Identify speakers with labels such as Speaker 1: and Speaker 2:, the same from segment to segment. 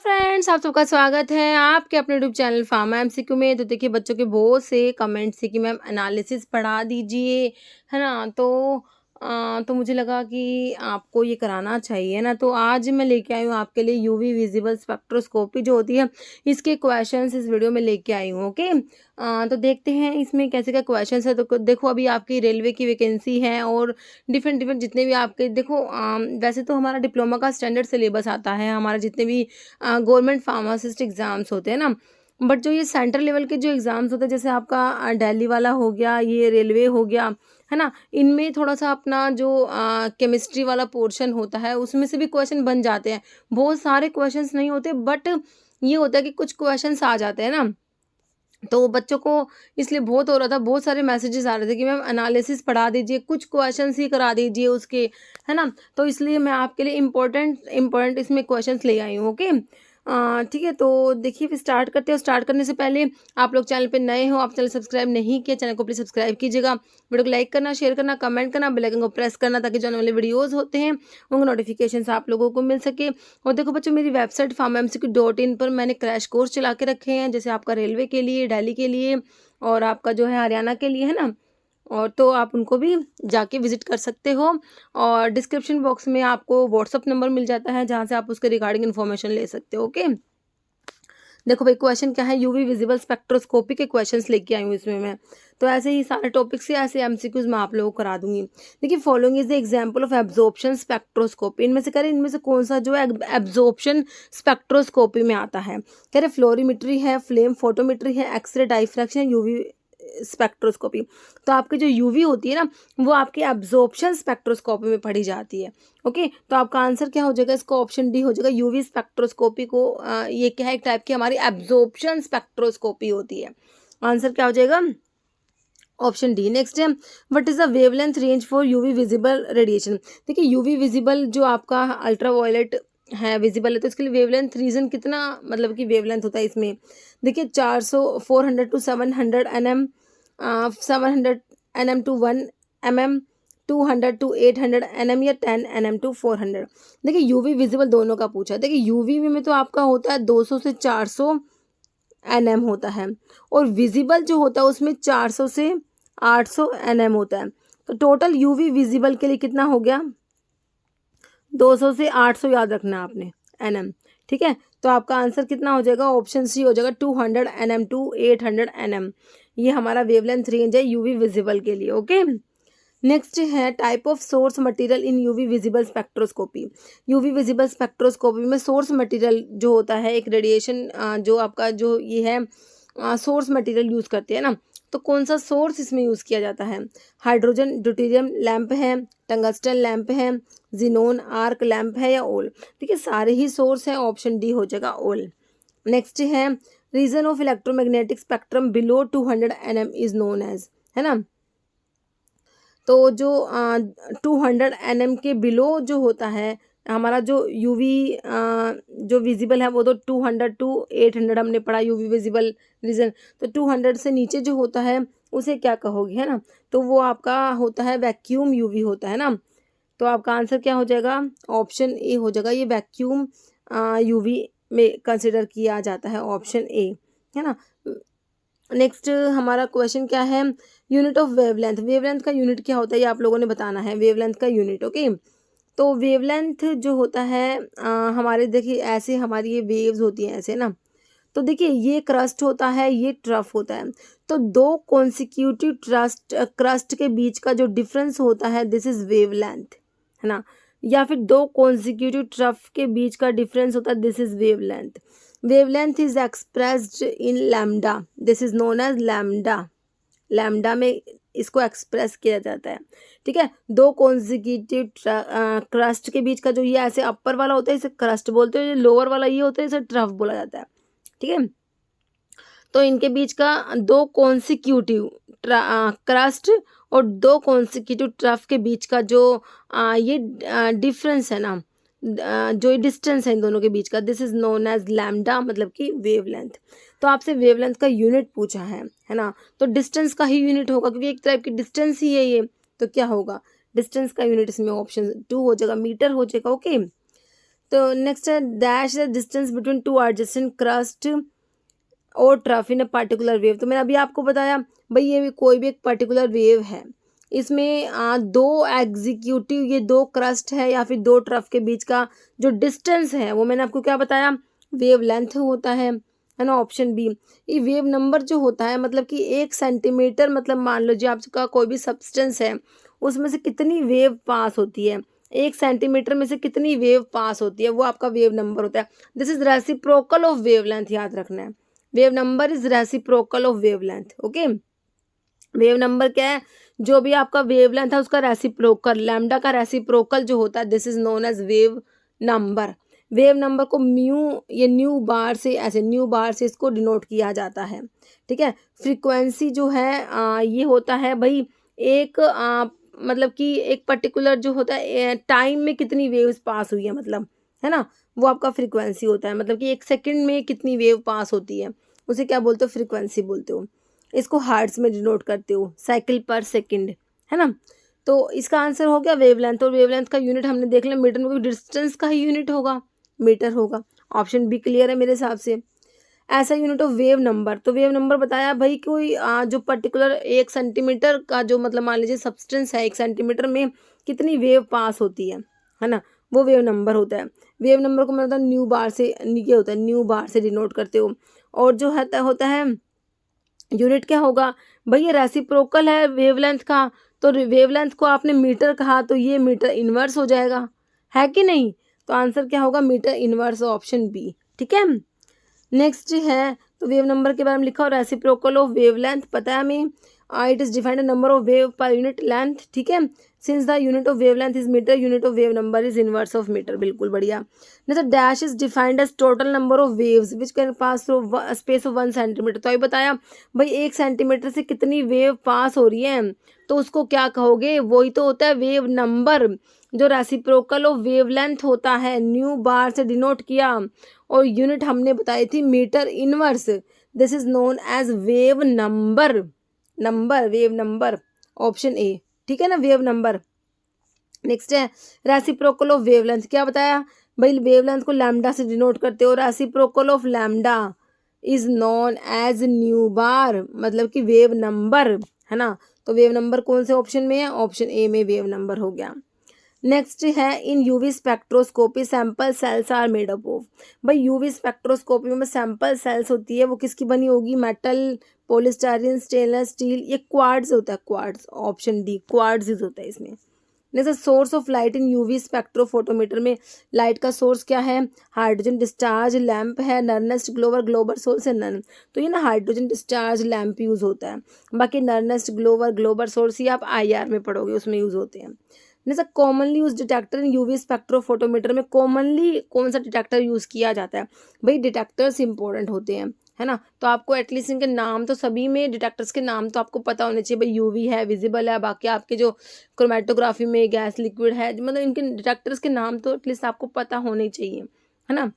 Speaker 1: Friends, आप सबका स्वागत है आपके अपने यूट्यूब चैनल फार्मा एमसीक्यू में। तो देखिए, बच्चों के बहुत से कमेंट्स थे कि मैम एनालिसिस पढ़ा दीजिए, है ना। तो मुझे लगा कि आपको ये कराना चाहिए ना। तो आज मैं लेके आई हूँ आपके लिए यूवी विजिबल स्पेक्ट्रोस्कोपी जो होती है, इसके क्वेश्चंस इस वीडियो में लेके आई हूँ। ओके। तो देखते हैं इसमें कैसे क्या क्वेश्चंस है। तो देखो, अभी आपकी रेलवे की वैकेंसी है और डिफरेंट डिफरेंट जितने भी आपके देखो, वैसे तो हमारा डिप्लोमा का स्टैंडर्ड सिलेबस आता है, हमारा जितने भी गवर्नमेंट फार्मासिस्ट एग्ज़ाम्स होते हैं ना। बट जो ये सेंट्रल लेवल के जो एग्ज़ाम्स होते हैं, जैसे आपका दिल्ली वाला हो गया, ये रेलवे हो गया, है ना। इनमें थोड़ा-सा अपना जो केमिस्ट्री वाला पोर्शन होता है, उसमें से भी क्वेश्चन बन जाते हैं। बहुत सारे क्वेश्चंस नहीं होते, बट ये होता है कि कुछ क्वेश्चंस आ जाते हैं ना। तो बच्चों को इसलिए बहुत हो रहा था, बहुत सारे मैसेजेस आ रहे थे कि मैम एनालिसिस पढ़ा दीजिए, कुछ क्वेश्चंस ही करा दीजिए उसके, है ना। तो इसलिए मैं आपके लिए इम्पोर्टेंट इम्पोर्टेंट इसमें क्वेश्चंस ले आई हूँ। ओके। ठीक है, तो देखिए फिर स्टार्ट करते हैं। स्टार्ट करने से पहले आप लोग चैनल पे नए हो, आप चैनल सब्सक्राइब नहीं किया, चैनल को प्लीज़ सब्सक्राइब कीजिएगा। वीडियो को लाइक करना, शेयर करना, कमेंट करना, बेल आइकन को प्रेस करना, ताकि जो आने वाले वीडियोज़ होते हैं उनके नोटिफिकेशन आप लोगों को मिल सके। और देखो बच्चों, मेरी वेबसाइट farmamcq.in पर मैंने क्रैश कोर्स चला के रखे हैं, जैसे आपका रेलवे के लिए, दिल्ली के लिए और आपका जो है हरियाणा के लिए, है ना। और तो आप उनको भी जाके विजिट कर सकते हो। और डिस्क्रिप्शन बॉक्स में आपको व्हाट्सअप नंबर मिल जाता है, जहाँ से आप उसके रिगार्डिंग इन्फॉर्मेशन ले सकते हो। ओके। देखो भाई, क्वेश्चन क्या है, यूवी विजिबल स्पेक्ट्रोस्कोपी के क्वेश्चंस लेके आई हूँ इसमें मैं। तो ऐसे ही सारे टॉपिक्स से ऐसे एमसीक्यूज मैं आप लोगों को करा दूंगी। देखिए, following is the example of absorption spectroscopy. इनमें से करें, इनमें से कौन सा जो है एब्जॉर्प्शन स्पेक्ट्रोस्कोपी में आता है। कह रहे फ्लोरीमेट्री है, फ्लेम फोटोमेट्री है, एक्सरे डाइफ्रैक्शन, यूवी स्पेक्ट्रोस्कोपी। तो आपकी जो यूवी होती है ना, वो आपकी एब्जॉर्प्शन स्पेक्ट्रोस्कोपी में पढ़ी जाती है। ओके। तो आपका आंसर क्या हो जाएगा, इसका ऑप्शन डी हो जाएगा। यूवी स्पेक्ट्रोस्कोपी को ये क्या है, एक टाइप की हमारी एब्जॉर्प्शन स्पेक्ट्रोस्कोपी होती है। आंसर क्या हो जाएगा, ऑप्शन डी। नेक्स्ट है, what is the wavelength range for UV visible radiation. देखिए, यूवी विजिबल जो आपका अल्ट्रावायलेट है, विजिबल है, तो इसके लिए वेवलेंथ रीजन कितना, मतलब कि वेवलेंथ होता है इसमें। देखिए, 400 to 700 nm, 700 nm to 1 mm, 200 to 800 nm या 10 nm टू 400। देखिए, यूवी विजिबल दोनों का पूछा है। देखिए, यूवी में तो आपका होता है 200 से 400 nm होता है, और विजिबल जो होता है उसमें 400 से 800 nm होता है। तो टोटल यूवी विजिबल के लिए कितना हो गया, 200 से 800 याद रखना आपने, nm। ठीक है, तो आपका आंसर कितना हो जाएगा, ऑप्शन सी हो जाएगा, 200 nm टू 800 nm। ये हमारा वेवलेंथ रेंज है यूवी विजिबल के लिए। ओके। नेक्स्ट है, type of source material in UV visible spectroscopy. UV visible spectroscopy में सोर्स मटेरियल जो होता है, एक रेडिएशन जो आपका जो ये है सोर्स मटेरियल यूज़ करते हैं ना। तो कौन सा सोर्स इसमें यूज़ किया जाता है, हाइड्रोजन ड्यूटेरियम लैंप है, टंगस्टन लैंप है, जिनोन आर्क लैंप है, या ओल। ठीक है, सारे ही सोर्स हैं, ऑप्शन डी हो जाएगा ओल। नेक्स्ट है, region of electromagnetic spectrum below 200 nm is known as, है ना। तो जो 200 nm के बिलो जो होता है हमारा जो यूवी जो विजिबल है, वो तो 200 टू 800 हमने पढ़ा यूवी विजिबल रीजन। तो 200 से नीचे जो होता है उसे क्या कहोगे, है ना। तो वो आपका होता है वैक्यूम यूवी होता है ना। तो आपका आंसर क्या हो जाएगा, ऑप्शन ए हो जाएगा, ये वैक्यूम यूवी में कंसिडर किया जाता है, ऑप्शन ए, है ना। नेक्स्ट हमारा क्वेश्चन क्या है, यूनिट ऑफ वेवलेंथ। वेवलेंथ का यूनिट क्या होता है, ये आप लोगों ने बताना है, वेवलेंथ का यूनिट। ओके। तो वेवलेंथ जो होता है हमारे, देखिए ऐसे हमारी ये वेव्स होती हैं ऐसे ना। तो देखिए, ये क्रस्ट होता है, ये ट्रफ होता है। तो दो कॉन्सिक्यूटिव क्रस्ट के बीच का जो डिफरेंस होता है, दिस इज वेवलेंथ, है ना। या फिर दो कॉन्सिक्यूटिव ट्रफ के बीच का डिफरेंस होता है, this is wavelength. Wavelength is expressed in lambda, this is known as lambda. Lambda में इसको एक्सप्रेस किया जाता है। ठीक है, दो कॉन्सिक्यूटिव क्रस्ट के बीच का जो ये ऐसे अपर वाला होता है इसे क्रस्ट बोलते हैं, लोअर वाला ये होता है इसे ट्रफ बोला जाता है। ठीक है, तो इनके बीच का दो कॉन्सिक्यूटिव क्रस्ट और दो कॉन्सिक्यूटिव ट्रफ के बीच का जो ये डिफरेंस है ना, जो डिस्टेंस है इन दोनों के बीच का, this is known as lambda, मतलब कि वेवलेंथ। तो आपसे वेवलेंथ का यूनिट पूछा है ना। तो डिस्टेंस का ही यूनिट होगा, क्योंकि एक टाइप की डिस्टेंस ही है ये। तो क्या होगा, डिस्टेंस का यूनिट इसमें ऑप्शन 2 हो जाएगा, मीटर हो जाएगा। ओके। तो नेक्स्ट है dash the distance between two adjacent crest और trough in a particular wave. तो मैंने अभी आपको बताया भाई ये भी कोई भी एक पर्टिकुलर वेव है, इसमें दो एग्जीक्यूटिव, ये दो क्रस्ट है या फिर दो ट्रफ के बीच का जो डिस्टेंस है वो मैंने आपको क्या बताया, वेव लेंथ होता है ना। ऑप्शन बी, ये वेव नंबर जो होता है मतलब कि 1 सेंटीमीटर, मतलब मान लो जी आपका कोई भी सब्सटेंस है उसमें से कितनी वेव पास होती है, 1 सेंटीमीटर में से कितनी वेव पास होती है, वो आपका वेव नंबर होता है। This is reciprocal of wave length, याद रखना है। Wave number is reciprocal of wave length. Okay, wave number क्या है, जो भी आपका वेव लेंथ है उसका रेसिप्रोकल, लैम्डा का रेसिप्रोकल जो होता है, this is known as wave number. Wave number को म्यू, ये न्यू बार से, ऐसे न्यू बार से इसको डिनोट किया जाता है। ठीक है, फ्रीक्वेंसी जो है ये होता है भाई एक मतलब कि एक पर्टिकुलर जो होता है टाइम में कितनी वेव्स पास हुई है, मतलब है ना, वो आपका फ्रीक्वेंसी होता है। मतलब कि 1 सेकंड में कितनी वेव पास होती है उसे क्या बोलते हो, फ्रीक्वेंसी बोलते हो। इसको हर्ट्ज में डिनोट करते हो, साइकिल पर सेकंड, है ना। तो इसका आंसर हो गया वेवलेंथ। और वेवलेंथ का यूनिट हमने देख लिया मीटर में, कोई डिस्टेंस का ही यूनिट होगा, मीटर होगा। ऑप्शन बी क्लियर है मेरे हिसाब से। ऐसा यूनिट ऑफ वेव नंबर, तो वेव नंबर बताया भाई कोई जो पर्टिकुलर 1 सेंटीमीटर का जो मतलब मान लीजिए सब्सटेंस है, 1 सेंटीमीटर में कितनी वेव पास होती है ना, वो वेव नंबर होता है। वेव नंबर को मतलब न्यू बार से, ये होता है न्यू बार से डिनोट करते हो। और जो होता है यूनिट क्या होगा भाई, ये रेसिप्रोकल है वेवलेंथ का, तो वेवलेंथ को आपने मीटर कहा तो ये मीटर इनवर्स हो जाएगा, है कि नहीं। तो आंसर क्या होगा, मीटर इनवर्स, ऑप्शन बी। ठीक है, नेक्स्ट है तो वेव नंबर के बारे में लिखा और रेसिप्रोकल ऑफ वेवलेंथ पता है हमें। It is defined number of wave per unit length. ठीक है, since the unit of wavelength is metre, unit of wave number is inverse of metre. बिल्कुल बढ़िया। जैसे dash is defined as total number of waves which can pass through space of 1 centimetre. तो अभी बताया भाई 1 centimetre से कितनी wave पास हो रही है, तो उसको क्या कहोगे, वही तो होता है वेव नंबर, जो रेसिप्रोकल ऑफ वेवलेंथ होता है, न्यू बार से डिनोट किया और यूनिट हमने बताई थी metre inverse. This is known as wave number, wave number, option A. ठीक है ना, वेव नंबर। नेक्स्ट है रेसिप्रोकल ऑफ वेवलेंथ, क्या बताया भाई, वेवलेंथ को लैम्डा से डिनोट करते हो। Reciprocal of lambda is known as nu bar, मतलब कि वेव नंबर, है ना। तो वेव नंबर कौन से ऑप्शन में है, ऑप्शन ए में वेव नंबर हो गया। नेक्स्ट है in UV spectroscopy sample cells are made up of. भाई यूवी स्पेक्ट्रोस्कोपी में सैंपल सेल्स होती है, वो किसकी बनी होगी, मेटल, पॉलीस्टायरीन, स्टेनलेस स्टील, ये क्वार्ट्ज होता है, क्वार्ट्ज, ऑप्शन डी क्वार्ट्ज होता है इसमें। जैसे source of light in UV spectrophotometer में लाइट का सोर्स क्या है, हाइड्रोजन डिस्चार्ज लैंप है, नरनेस्ट ग्लोवर, ग्लोबर सोर्स है नन। तो ये ना हाइड्रोजन डिस्चार्ज लैंप यूज होता है, बाकी नरनेस्ट ग्लोवर, ग्लोबर सोर्स ये आप IR में पढ़ोगे, उसमें यूज होते हैं। जैसे कॉमनली यूज डिटेक्टर इन यूवी स्पेक्ट्रोफोटोमीटर में कॉमनली कौन सा डिटेक्टर यूज किया जाता है, भाई डिटेक्टर्स इंपॉर्टेंट होते हैं, है ना। तो आपको एटलीस्ट इनके नाम तो, सभी में डिटेक्टर्स के नाम तो आपको पता होने चाहिए, भाई यूवी है, विजिबल है, बाकी आपके जो क्रोमेटोग्राफी में गैस लिक्विड है, मतलब इनके डिटेक्टर्स के नाम तो एटलीस्ट आपको पता होने चाहिए, है ना।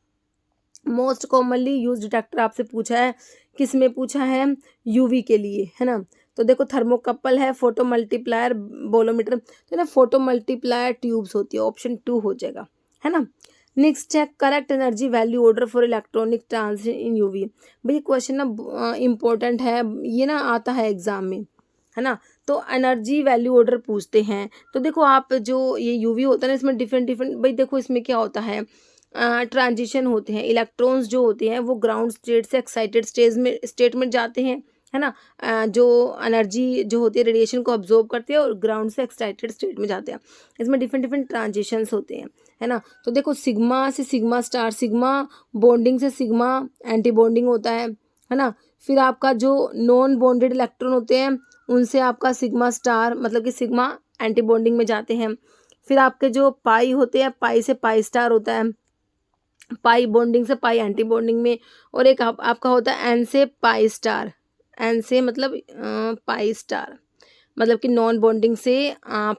Speaker 1: मोस्ट कॉमनली यूज डिटेक्टर आपसे पूछा है, किस में पूछा है, यूवी के लिए, है ना। तो देखो थर्मोकपल है, फोटो मल्टीप्लायर, बोलोमीटर, तो ना फोटो मल्टीप्लायर ट्यूब्स होती है, ऑप्शन 2 हो जाएगा, है ना। नेक्स्ट है correct energy value order for electronic transition in UV. भाई क्वेश्चन ना इम्पोर्टेंट है, ये ना आता है एग्जाम में, है ना। तो एनर्जी वैल्यू ऑर्डर पूछते हैं। तो देखो आप जो ये यूवी होता है ना, इसमें डिफरेंट डिफरेंट, भाई देखो इसमें क्या होता है, ट्रांजिशन होते हैं, इलेक्ट्रॉन्स जो होते हैं वो ग्राउंड स्टेट से एक्साइटेड स्टेट में जाते हैं, है ना। जो एनर्जी जो होती है रेडिएशन को अब्जॉर्ब करती है और ग्राउंड से एक्साइटेड स्टेट में जाते हैं। इसमें डिफरेंट डिफरेंट ट्रांजिशंस होते हैं, है ना। तो देखो सिग्मा से सिग्मा स्टार, सिग्मा बॉन्डिंग से सिग्मा एंटी बॉन्डिंग होता है ना। फिर आपका जो नॉन बॉन्डेड इलेक्ट्रॉन होते हैं उनसे आपका सिग्मा स्टार, मतलब कि सिग्मा एंटी बॉन्डिंग में जाते हैं। फिर आपके जो पाई होते हैं, पाई से पाई स्टार होता है, पाई बॉन्डिंग से पाई एंटी बॉन्डिंग में। और एक आपका होता है एन से पाई स्टार, एन से मतलब पाई स्टार, मतलब कि नॉन बॉन्डिंग से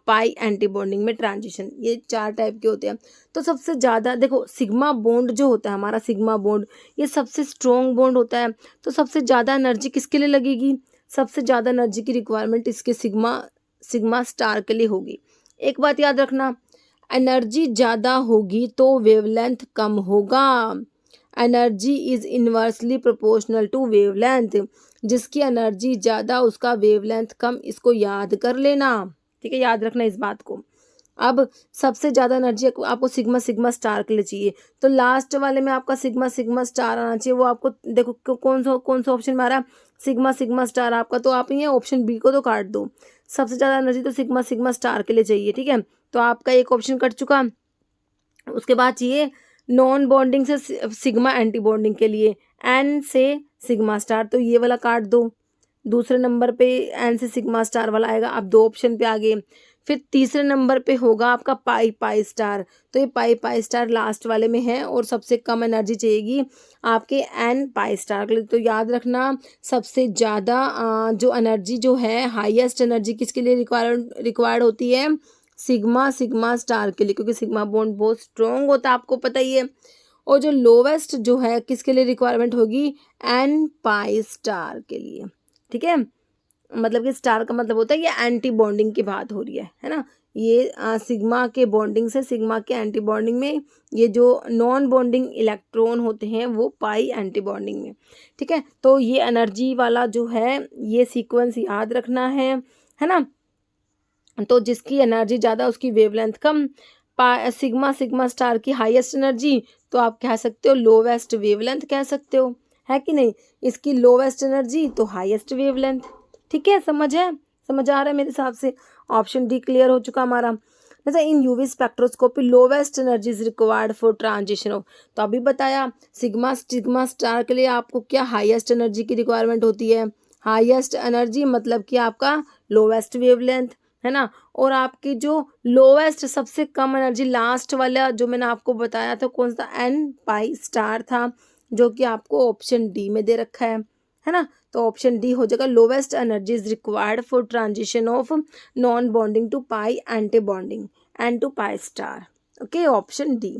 Speaker 1: पाई एंटी बॉन्डिंग में ट्रांजिशन। ये 4 टाइप के होते हैं। तो सबसे ज़्यादा देखो सिग्मा बॉन्ड जो होता है हमारा, सिग्मा बॉन्ड ये सबसे स्ट्रॉन्ग बॉन्ड होता है। तो सबसे ज़्यादा एनर्जी किसके लिए लगेगी, सबसे ज़्यादा एनर्जी की रिक्वायरमेंट इसके सिग्मा स्टार के लिए होगी। एक बात याद रखना, एनर्जी ज़्यादा होगी तो वेवलेंथ कम होगा। Energy is inversely proportional to wavelength. जिसकी एनर्जी ज़्यादा उसका वेवलेंथ कम, इसको याद कर लेना, ठीक है, याद रखना इस बात को। अब सबसे ज़्यादा एनर्जी आपको सिग्मा सिग्मा स्टार के लिए चाहिए, तो लास्ट वाले में आपका सिग्मा सिग्मा स्टार आना चाहिए। वो आपको देखो कौन सा ऑप्शन में आ रहा है, सिग्मा सिग्मा स्टार आपका, तो आप ये ऑप्शन बी को तो काट दो। सबसे ज़्यादा एनर्जी तो सिग्मा सिग्मा स्टार के लिए चाहिए, ठीक है, तो आपका एक ऑप्शन कट चुका। उसके बाद चाहिए नॉन बॉन्डिंग से सिग्मा एंटी बॉन्डिंग के लिए एन से सिग्मा स्टार, तो ये वाला काट दो। दूसरे नंबर पे एन से सिग्मा स्टार वाला आएगा। अब दो ऑप्शन पे आ गए। फिर तीसरे नंबर पे होगा आपका पाई पाई स्टार, तो ये पाई पाई स्टार लास्ट वाले में है और सबसे कम एनर्जी चाहिएगी आपके एन पाई स्टार के लिए। तो याद रखना सबसे ज़्यादा जो एनर्जी जो है, हाईएस्ट एनर्जी किसके लिए रिक्वायर्ड होती है, सिग्मा सिग्मा स्टार के लिए, क्योंकि सिग्मा बॉन्ड बहुत स्ट्रॉन्ग होता है, आपको पता ही है। और जो लोवेस्ट जो है किसके लिए रिक्वायरमेंट होगी, एन पाई स्टार के लिए, ठीक है। मतलब कि स्टार का मतलब होता है ये एंटी बॉन्डिंग की बात हो रही है ना। ये सिग्मा के बॉन्डिंग से सिग्मा के एंटी बॉन्डिंग में, ये जो नॉन बॉन्डिंग इलेक्ट्रॉन होते हैं वो पाई एंटी बॉन्डिंग में, ठीक है। तो ये एनर्जी वाला जो है ये सीक्वेंस याद रखना है ना। तो जिसकी एनर्जी ज़्यादा उसकी वेवलेंथ कम, सिग्मा सिग्मा स्टार की हाईएस्ट एनर्जी, तो आप कह सकते हो लोवेस्ट वेवलेंथ कह सकते हो, है कि नहीं। इसकी लोवेस्ट एनर्जी तो हाईएस्ट वेवलेंथ, ठीक है। समझ आ रहा है मेरे हिसाब से। ऑप्शन डी क्लियर हो चुका हमारा। जैसे in UV spectroscopy lowest energy is required for transition of, तो अभी बताया सिग्मा सिग्मा स्टार के लिए आपको क्या हाईएस्ट एनर्जी की रिक्वायरमेंट होती है, हाईएस्ट एनर्जी मतलब कि आपका लोवेस्ट वेवलेंथ, है ना। और आपकी जो लोवेस्ट सबसे कम एनर्जी लास्ट वाला जो मैंने आपको बताया था कौन सा, एन पाई स्टार था, जो कि आपको ऑप्शन डी में दे रखा है ना। तो ऑप्शन डी हो जाएगा, lowest energy is required for transition of non bonding to pi antibonding and to pi star, okay, option D.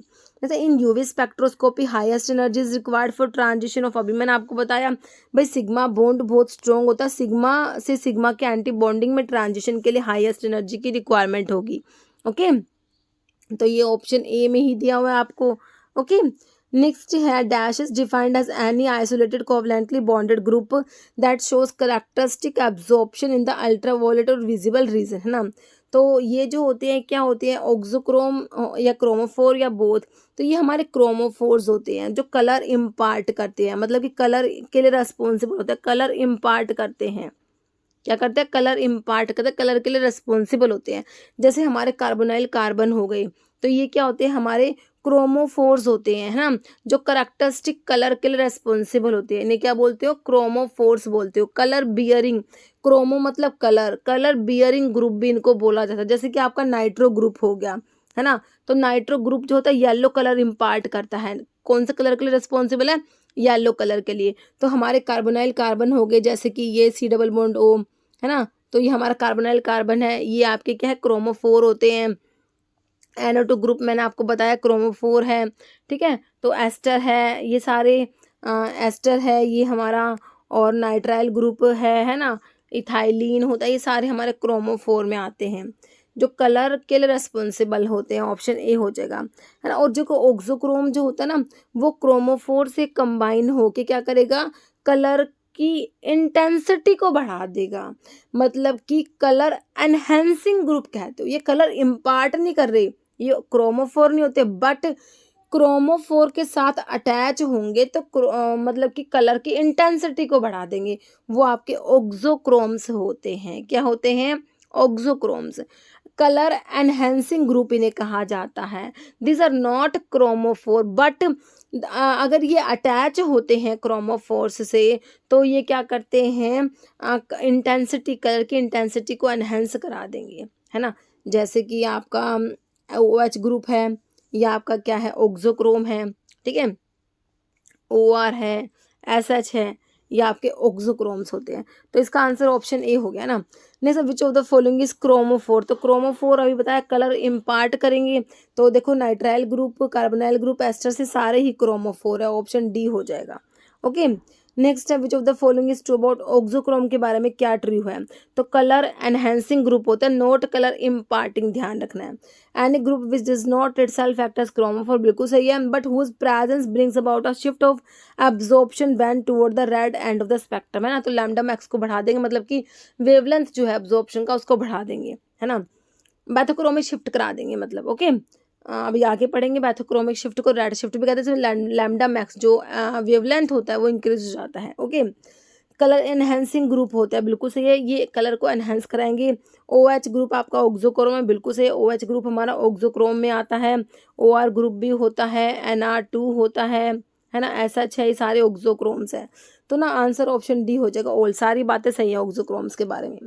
Speaker 1: जैसे in UV spectroscopy highest energy is required for transition of, अभी मैंने आपको बताया भाई sigma bond बहुत strong होता है, sigma से सिग्मा के एंटी बॉन्डिंग में ट्रांजिशन के लिए हाईएस्ट एनर्जी की रिक्वायरमेंट होगी, ओके। तो ये ऑप्शन ए में ही दिया हुआ है आपको, ओके। नेक्स्ट है dash is defined as any isolated covalently bonded group that shows characteristic absorption in the ultraviolet और विजिबल रीजन, है ना। तो ये जो होते हैं क्या होते हैं, ऑक्सोक्रोम या क्रोमोफोर या बोथ, तो ये हमारे क्रोमोफोर्स होते हैं जो कलर इम्पार्ट करते हैं, मतलब कि कलर के लिए रेस्पॉन्सिबल होते हैं, कलर इम्पार्ट करते हैं, क्या करते हैं, कलर इम्पार्ट करते हैं, कलर के लिए रेस्पॉन्सिबल होते हैं। जैसे हमारे कार्बोनाइल कार्बन हो गए, तो ये क्या होते हैं, हमारे क्रोमोफोर्स होते हैं, है ना, जो करेक्टरिस्टिक कलर के लिए रेस्पॉन्सिबल होते हैं। इन्हें क्या बोलते हो, क्रोमोफोर्स बोलते हो। कलर बियरिंग, क्रोमो मतलब कलर, कलर बियरिंग ग्रुप भी इनको बोला जाता है। जैसे कि आपका नाइट्रो ग्रुप हो गया, है ना, तो नाइट्रो ग्रुप जो होता है येलो कलर इम्पार्ट करता है, कौन से कलर के लिए रेस्पॉन्सिबल है, येलो कलर के लिए। तो हमारे कार्बोनाइल कार्बन हो गए, जैसे कि ये सी डबल बॉन्ड ओ, है ना, तो ये हमारा कार्बोनाइल कार्बन है, ये आपके क्या है, क्रोमोफोर होते हैं। NO2 ग्रुप मैंने आपको बताया क्रोमोफोर है, ठीक है। तो एस्टर है, ये सारे एस्टर है ये हमारा, और नाइट्राइल ग्रुप है ना, इथाइलिन होता है, ये सारे हमारे क्रोमोफोर में आते हैं जो कलर के लिए रेस्पॉन्सिबल होते हैं, ऑप्शन ए हो जाएगा, है ना। और जो ऑक्सोक्रोम जो होता है ना, वो क्रोमोफोर से कंबाइन होके क्या करेगा, कलर की इंटेंसिटी को बढ़ा देगा, मतलब कि कलर एनहेंसिंग ग्रुप कहते हो। ये कलर इम्पार्ट नहीं कर रहे, ये क्रोमोफोर नहीं होते, बट क्रोमोफोर के साथ अटैच होंगे तो मतलब कि कलर की इंटेंसिटी को बढ़ा देंगे, वो आपके ऑक्सोक्रोम्स होते हैं। क्या होते हैं, ऑक्सोक्रोम्स। कलर एनहेंसिंग ग्रुप इन्हें कहा जाता है। This are not chromophore, but अगर ये अटैच होते हैं क्रोमोफोर्स से तो ये क्या करते हैं, इंटेंसिटी, कलर की इंटेंसिटी को एनहेंस करा देंगे, है ना। जैसे कि आपका OH ग्रुप है, या आपका क्या है, ऑक्सोक्रोम है, ठीक है, OR है, SH है, या आपके ऑक्सोक्रोम्स होते हैं। तो इसका आंसर ऑप्शन ए हो गया ना। Next, which of the following is chromophore, तो क्रोमोफोर अभी बताया कलर इम्पार्ट करेंगे, तो देखो nitrile group, carbonyl group, ester से सारे ही क्रोमोफोर है, ऑप्शन डी हो जाएगा, ओके। नेक्स्ट है which of the following is true about auxochrome के बारे में क्या ट्रू है? तो कलर एनहेंसिंग ग्रुप होता है, नॉट कलर इम्पार्टिंग, ध्यान रखना है। Any group which does not itself act as chromophore, बिल्कुल सही है, but whose presence brings about a shift of absorption band toward the red end of the spectrum, है ना। तो लैम्डा मैक्स को बढ़ा देंगे, मतलब कि वेवलेंथ जो है एब्जॉर्प्शन का उसको बढ़ा देंगे, है ना। बैथोक्रोमिक शिफ्ट करा देंगे, मतलब ओके। अभी आगे पढ़ेंगे बैथोक्रोमिक शिफ्ट को रेड शिफ्ट भी कहते हैं, इसमें लैम्डा मैक्स जो वेवलेंथ होता है वो इंक्रीज हो जाता है, ओके। कलर एनहेंसिंग ग्रुप होता है, बिल्कुल सही है, ये कलर को एनहेंस कराएंगे। ओ एच ग्रुप आपका ऑक्सोक्रोम है, बिल्कुल सही है, ओ एच ग्रुप हमारा ऑक्सोक्रोम में आता है। ओ आर ग्रुप भी होता है, NR2 होता है ना। ऐसा अच्छा, ये सारे ऑक्सोक्रोम्स है। तो ना आंसर ऑप्शन डी हो जाएगा ऑल, सारी बातें सही है ऑक्सोक्रोम्स के बारे में।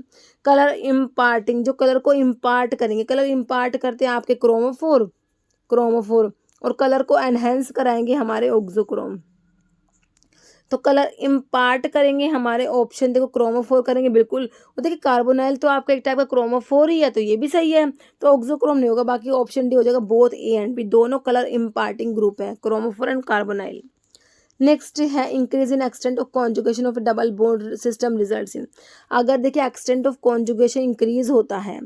Speaker 1: कलर इम्पार्टिंग, जो कलर को इम्पार्ट करेंगे, कलर इम्पार्ट करते हैं आपके क्रोमोफोर और कलर को एनहेंस कराएंगे हमारे ऑक्सोक्रोम। तो कलर इम्पार्ट करेंगे हमारे ऑप्शन, देखो क्रोमोफोर करेंगे, बिल्कुल। और देखिए कार्बोनाइल तो आपका एक टाइप का क्रोमोफोर ही है, तो ये भी सही है, तो ऑक्सोक्रोम नहीं होगा, बाकी ऑप्शन डी हो जाएगा। बोथ ए एंड बी दोनों कलर इम्पार्टिंग ग्रुप है, क्रोमोफोर एंड कार्बोनाइल। नेक्स्ट है increase in extent of conjugation of double bond system results in. अगर देखिए एक्सटेंट ऑफ कॉन्जुगेशन इंक्रीज होता है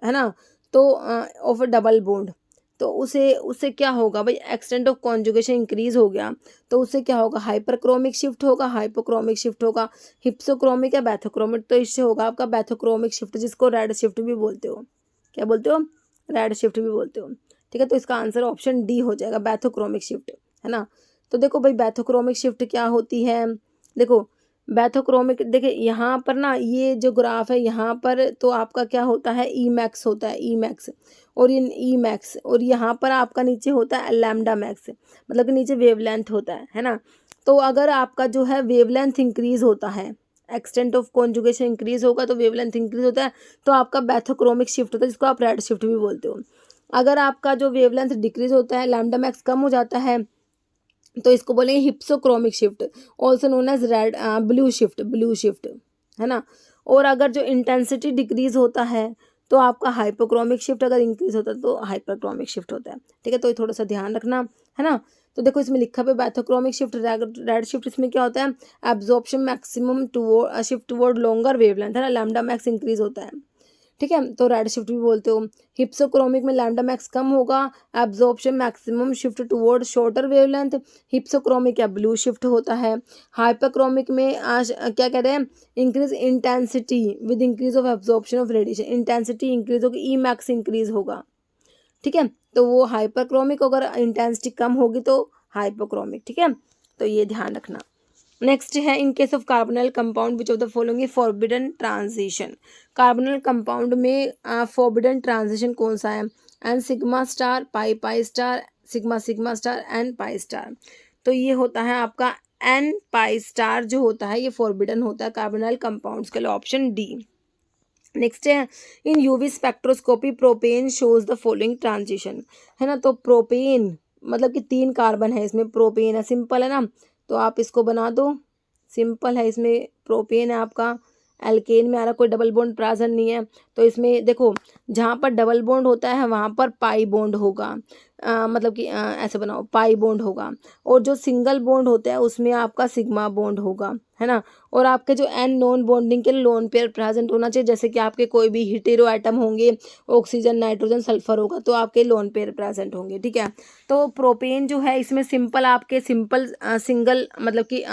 Speaker 1: ना, तो ऑफ डबल बॉन्ड, तो उसे उससे क्या होगा भाई, एक्सटेंट ऑफ कॉन्जुगेशन इंक्रीज हो गया तो उससे क्या होगा, हाइपरक्रोमिक शिफ्ट होगा, हाइपोक्रोमिक शिफ्ट होगा, हिप्सोक्रोमिक या बैथोक्रोमिक, तो इससे होगा आपका बैथोक्रोमिक शिफ्ट, जिसको रेड शिफ्ट भी बोलते हो। क्या बोलते हो? रेड शिफ्ट भी बोलते हो, ठीक है। तो इसका आंसर ऑप्शन डी हो जाएगा, बैथोक्रोमिक शिफ्ट, है ना। तो देखो भाई बैथोक्रोमिक शिफ्ट क्या होती है, देखो बैथोक्रोमिक, देखिए यहाँ पर ना ये जो ग्राफ है यहाँ पर तो आपका क्या होता है, ई मैक्स होता है, ई मैक्स, और ये ई मैक्स, और यहाँ पर आपका नीचे होता है लैम्डा मैक्स, मतलब कि नीचे वेवलेंथ होता है ना। तो अगर आपका जो है वेवलेंथ इंक्रीज होता है, एक्सटेंट ऑफ कॉन्जुगेशन इंक्रीज होगा तो वेवलेंथ इंक्रीज होता है, तो आपका बैथोक्रोमिक शिफ्ट होता है, जिसको आप रेड शिफ्ट भी बोलते हो। अगर आपका जो वेवलेंथ डिक्रीज होता है, लैम्डा मैक्स कम हो जाता है, तो इसको बोलेंगे hypsochromic shift, also known as red blue shift, है ना। और अगर जो इंटेंसिटी डिक्रीज होता है तो आपका हाइपोक्रोमिक शिफ्ट, अगर इंक्रीज होता है तो हाइपरक्रोमिक शिफ्ट होता है, ठीक है। तो ये थोड़ा सा ध्यान रखना, है ना। तो देखो इसमें लिखा पे बैथोक्रोमिक शिफ्ट, रेड शिफ्ट, इसमें क्या होता है, absorption maximum toward shift toward longer wavelength, है ना, लैम्डा मैक्स इंक्रीज होता है, ठीक है, तो रेड शिफ्ट भी बोलते हो। हिप्सोक्रोमिक में लैम्डा मैक्स कम होगा, absorption maximum shift toward shorter wavelength, hypsochromic या ब्लू शिफ्ट होता है। हाइपरक्रोमिक में क्या कह रहे हैं, increase intensity with increase of absorption of radiation, intensity increase होगी, ई मैक्स इंक्रीज होगा, ठीक है। तो वो हाइपरक्रोमिक, अगर इंटेंसिटी कम होगी तो हाइपोक्रोमिक, ठीक है। तो ये ध्यान रखना। नेक्स्ट है in case of carbonyl compound which of the following forbidden transition. Carbonyl compound में फॉरबिडन ट्रांजिशन कौन सा है, n sigma star, pi pi star, sigma sigma star, n pi star. तो ये होता है आपका एन पाई स्टार जो होता है, ये फॉरबिडन होता है कार्बोनल कंपाउंड्स के लिए, ऑप्शन डी। नेक्स्ट है in UV spectroscopy propane shows the following transition, है ना। तो प्रोपेन मतलब कि 3 कार्बन है इसमें, प्रोपेन है, सिंपल है ना, तो आप इसको बना दो, सिंपल है, इसमें प्रोपेन है आपका, एल्केन में आ रहा, कोई डबल बॉन्ड प्रेजेंट नहीं है, तो इसमें देखो जहाँ पर डबल बॉन्ड होता है वहाँ पर पाई बॉन्ड होगा, मतलब कि ऐसे बनाओ, पाई बॉन्ड होगा, और जो सिंगल बॉन्ड होता है उसमें आपका सिग्मा बॉन्ड होगा, है ना। और आपके जो एन नॉन बॉन्डिंग के लोन पेयर प्रेजेंट होना चाहिए, जैसे कि आपके कोई भी हिटेरो एटम होंगे, ऑक्सीजन नाइट्रोजन सल्फर होगा तो आपके लोन पेयर प्रेजेंट होंगे, ठीक है। तो प्रोपेन जो है इसमें सिंपल आपके सिंपल सिंगल मतलब कि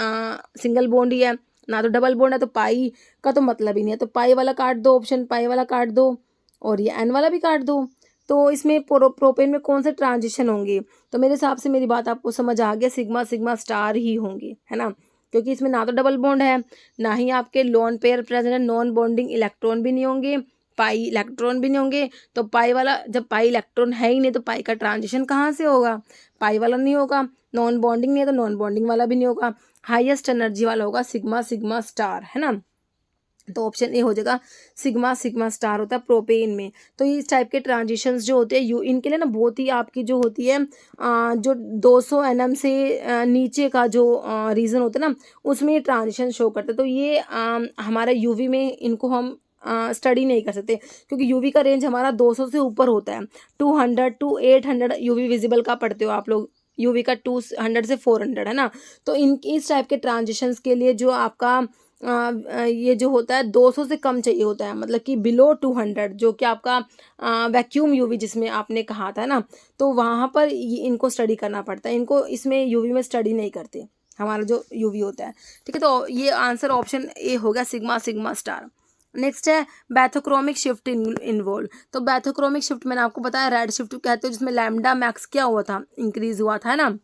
Speaker 1: सिंगल बॉन्ड ही है ना, तो डबल बॉन्ड है, तो पाई का तो मतलब ही नहीं है, तो पाई वाला काट दो, ऑप्शन पाई वाला काट दो, और ये एन वाला भी काट दो। तो इसमें प्रोपेन में कौन से ट्रांजिशन होंगे, तो मेरे हिसाब से मेरी बात आपको समझ आ गया, सिग्मा सिग्मा स्टार ही होंगे, है ना, क्योंकि इसमें ना तो डबल बॉन्ड है, ना ही आपके लोन पेयर प्रेजेंट है, नॉन बॉन्डिंग इलेक्ट्रॉन भी नहीं होंगे, पाई इलेक्ट्रॉन भी नहीं होंगे, तो पाई वाला, जब पाई इलेक्ट्रॉन है ही नहीं तो पाई का ट्रांजिशन कहाँ से होगा, पाई वाला नहीं होगा, नॉन बॉन्डिंग नहीं है तो नॉन बॉन्डिंग वाला भी नहीं होगा, हाईएस्ट एनर्जी वाला होगा सिग्मा सिग्मा स्टार, है ना। तो ऑप्शन ए हो जाएगा, सिग्मा सिग्मा स्टार होता है प्रोपेन में। तो इस टाइप के ट्रांजिशंस जो होते हैं यू इनके लिए ना बहुत ही आपकी जो होती है जो 200 nm से नीचे का जो रीजन होता है ना उसमें ये ट्रांजिशन शो करते हैं। तो ये हमारे यूवी में इनको हम स्टडी नहीं कर सकते, क्योंकि यूवी का रेंज हमारा 200 से ऊपर होता है, 200 to 800 यूवी विजिबल का पढ़ते हो आप लोग, यूवी का 200 से 400 है ना। तो इस टाइप के ट्रांजिशंस के लिए जो आपका ये जो होता है 200 से कम चाहिए होता है, मतलब कि बिलो 200, जो कि आपका वैक्यूम यूवी जिसमें आपने कहा था ना, तो वहाँ पर इनको स्टडी करना पड़ता है। इनको इसमें यूवी में स्टडी नहीं करते हमारा जो यूवी होता है, ठीक है। तो ये आंसर ऑप्शन ए हो गया, सिग्मा सिग्मा स्टार। नेक्स्ट है बैथोक्रोमिक शिफ्ट इन्वॉल्व। तो बैथोक्रोमिक शिफ्ट मैंने आपको बताया रेड शिफ्ट कहते हैं, जिसमें लैम्डा मैक्स क्या हुआ था, इंक्रीज हुआ था, है ना।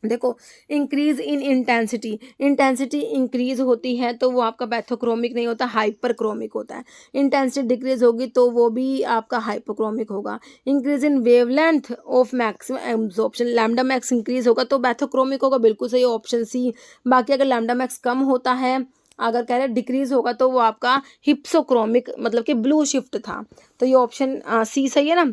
Speaker 1: देखो, इंक्रीज इन इंटेंसिटी इंक्रीज होती है तो वो आपका बैथोक्रोमिक नहीं होता, हाइपरक्रोमिक होता है। इंटेंसिटी डिक्रीज होगी तो वो भी आपका हाइपोक्रोमिक होगा। Increase in wavelength of maximum absorption, lambda max increase होगा तो बैथोक्रोमिक होगा, बिल्कुल सही, ऑप्शन सी। बाकी अगर लैम्डा मैक्स कम होता है, अगर कह रहे डिक्रीज होगा तो वो आपका हिप्सोक्रोमिक मतलब कि ब्लू शिफ्ट था। तो ये ऑप्शन सी सही है ना।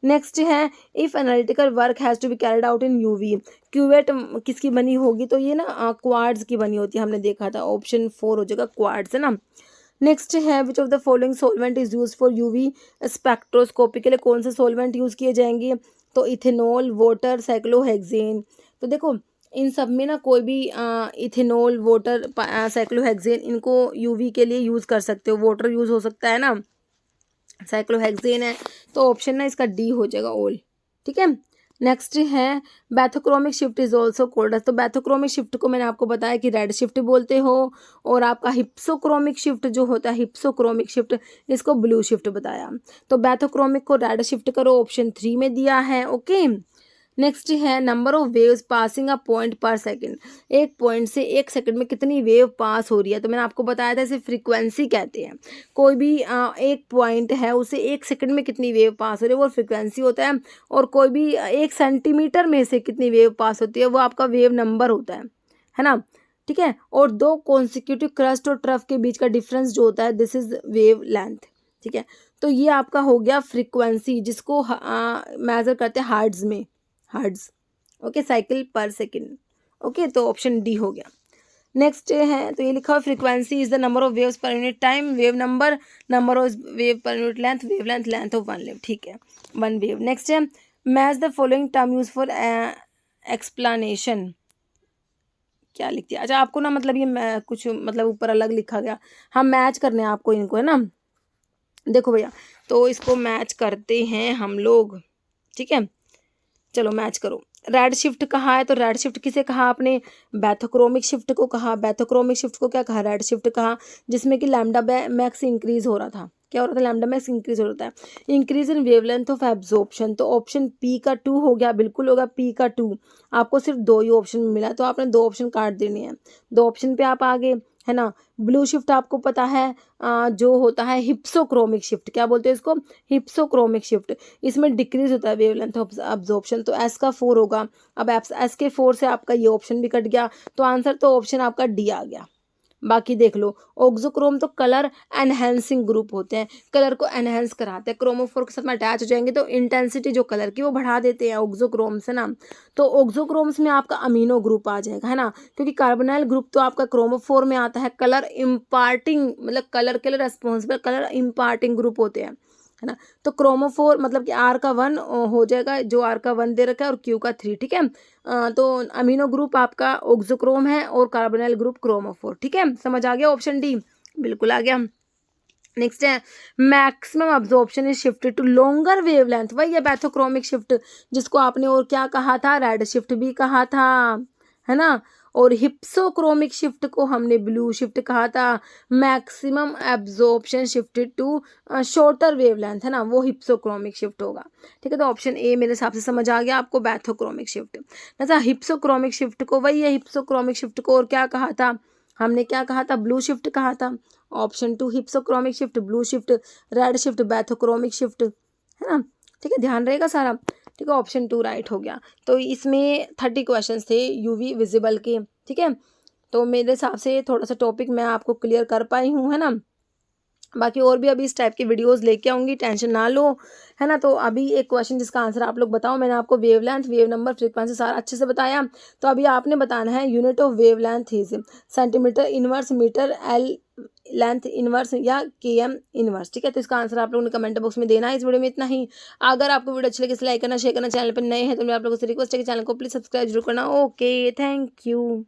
Speaker 1: नेक्स्ट है if analytical work has to be carried out in UV, cuvette किसकी बनी होगी, तो ये ना क्वार्ट्ज की बनी होती है, हमने देखा था, ऑप्शन 4 हो जाएगा, क्वार्ट्ज, है ना। नेक्स्ट है which of the following solvent is use for UV spectroscopy, के लिए कौन से सोलवेंट यूज किए जाएंगे, तो इथेनॉल, वाटर, साइक्लोहेक्सेन। तो देखो इन सब में ना कोई भी इथेनॉल, वाटर, साइक्लोहेक्सेन, इनको यूवी के लिए यूज कर सकते हो। वाटर यूज हो सकता है ना, साइक्लोहेक्सेन है, तो ऑप्शन ना इसका डी हो जाएगा ऑल, ठीक है। नेक्स्ट है bathochromic shift is also cold, तो बैथोक्रोमिक शिफ्ट को मैंने आपको बताया कि रेड शिफ्ट बोलते हो, और आपका हिप्सोक्रोमिक शिफ्ट जो होता है, हिप्सोक्रोमिक शिफ्ट, इसको ब्लू शिफ्ट बताया। तो बैथोक्रोमिक को रेड शिफ्ट करो, ऑप्शन 3 में दिया है, ओके। नेक्स्ट है number of waves passing a point पर सेकंड, एक पॉइंट से एक सेकंड में कितनी वेव पास हो रही है, तो मैंने आपको बताया था इसे फ्रीक्वेंसी कहते हैं। कोई भी एक पॉइंट है उसे एक सेकंड में कितनी वेव पास हो रही है वो फ्रीक्वेंसी होता है, और कोई भी 1 सेंटीमीटर में से कितनी वेव पास होती है वो आपका वेव नंबर होता है ना, ठीक है। और दो कॉन्सिक्यूटिव क्रस्ट और ट्रफ के बीच का डिफरेंस जो होता है दिस इज वेव लेंथ, ठीक है। तो ये आपका हो गया फ्रीक्वेंसी, जिसको मेजर करते हैं हर्ट्ज में, हर्ट्ज, ओके, साइकिल पर सेकंड, ओके। तो ऑप्शन डी हो गया। नेक्स्ट है, तो ये लिखा हुआ frequency is the number of waves per unit time, wave number of wave per unit length, wave length of one wave, ठीक है, वन वेव। नेक्स्ट है match the following term use for explanation, क्या लिख दिया, अच्छा आपको ना मतलब ये कुछ मतलब ऊपर अलग लिखा गया, हम मैच करने हैं आपको इनको, है ना। देखो भैया, तो इसको मैच करते हैं हम लोग, ठीक है, चलो मैच करो। रेड शिफ्ट कहा है, तो रेड शिफ्ट किसे कहा आपने, बैथोक्रोमिक शिफ्ट को कहा। बैथोक्रोमिक शिफ्ट को क्या कहा, रेड शिफ्ट कहा, जिसमें कि लैम्डा मैक्स इंक्रीज हो रहा था, क्या हो रहा था, लैम्डा मैक्स इंक्रीज हो रहा था। Increase in wavelength of absorption, तो ऑप्शन पी का 2 हो गया, बिल्कुल होगा पी का 2। आपको सिर्फ 2 ही ऑप्शन मिला, तो आपने 2 ऑप्शन काट देने हैं, 2 ऑप्शन पे आप आगे, है ना। ब्लू शिफ्ट आपको पता है जो होता है हिप्सोक्रोमिक शिफ्ट, क्या बोलते हैं इसको, हिप्सोक्रोमिक शिफ्ट, इसमें डिक्रीज होता है वेवलेंथ ऑफ अब्जॉर्प्शन, तो एस का 4 होगा। अब एस के 4 से आपका ये ऑप्शन भी कट गया, तो आंसर तो ऑप्शन आपका डी आ गया। बाकी देख लो, ऑक्सोक्रोम तो कलर एनहेंसिंग ग्रुप होते हैं, कलर को एनहेंस कराते हैं, क्रोमोफोर के साथ में अटैच हो जाएंगे तो इंटेंसिटी जो कलर की वो बढ़ा देते हैं ऑक्सोक्रोम से ना। तो ऑक्सोक्रोम्स में आपका अमीनो ग्रुप आ जाएगा, है ना, क्योंकि कार्बोनाइल ग्रुप तो आपका क्रोमोफोर में आता है, कलर इम्पार्टिंग मतलब कलर के लिए रेस्पॉन्सिबल कलर इम्पार्टिंग ग्रुप होते हैं, है ना। तो क्रोमोफोर मतलब कि आर का 1 हो जाएगा, जो आर का 1 दे रखा है, और क्यू का 3, ठीक है। तो अमीनो ग्रुप आपका ऑक्सोक्रोम है और कार्बोनाइल ग्रुप क्रोमोफोर, ठीक है, समझ आ गया, ऑप्शन डी बिल्कुल आ गया। नेक्स्ट है maximum absorption is shifted to longer wavelength, वही है बैथोक्रोमिक शिफ्ट, जिसको आपने और क्या कहा था, रेड शिफ्ट भी कहा था, है ना। और हिप्सोक्रोमिक शिफ्ट को हमने ब्लू शिफ्ट कहा था। Maximum absorption shifted to shorter wavelength, है ना, वो हिप्सोक्रोमिक शिफ्ट होगा, ठीक है। तो ऑप्शन ए मेरे हिसाब से समझ आ गया आपको, बैथोक्रोमिक शिफ्ट। अच्छा, हिप्सोक्रोमिक शिफ्ट को, वही है हिप्सोक्रोमिक शिफ्ट को और क्या कहा था हमने, क्या कहा था, ब्लू शिफ्ट कहा था। Option 2 hypsochromic shift, blue shift, red shift, bathochromic shift, है ना, ठीक है, ध्यान रहेगा सारा, ठीक है। ऑप्शन 2 राइट हो गया। तो इसमें 30 क्वेश्चंस थे यूवी विजिबल के, ठीक है। तो मेरे हिसाब से थोड़ा सा टॉपिक मैं आपको क्लियर कर पाई हूँ, है ना। बाकी और भी अभी इस टाइप की वीडियोस लेके आऊँगी, टेंशन ना लो, है ना। तो अभी एक क्वेश्चन जिसका आंसर आप लोग बताओ। मैंने आपको वेवलेंथ, वेव नंबर, फ्रीक्वेंसी सारा अच्छे से बताया। तो अभी आपने बताना है unit of wavelength is centimetre inverse, metre, L length inverse या केएम इनवर्स, ठीक है। तो इसका आंसर आप लोगों ने कमेंट बॉक्स में देना है। इस वीडियो में इतना ही। अगर आपको वीडियो अच्छी लगे इसे लाइक करना, शेयर करना, चैनल पर नए हैं तो मैं आप लोगों से रिक्वेस्ट है कि चैनल को प्लीज सब्सक्राइब जरूर करना। Okay, thank you.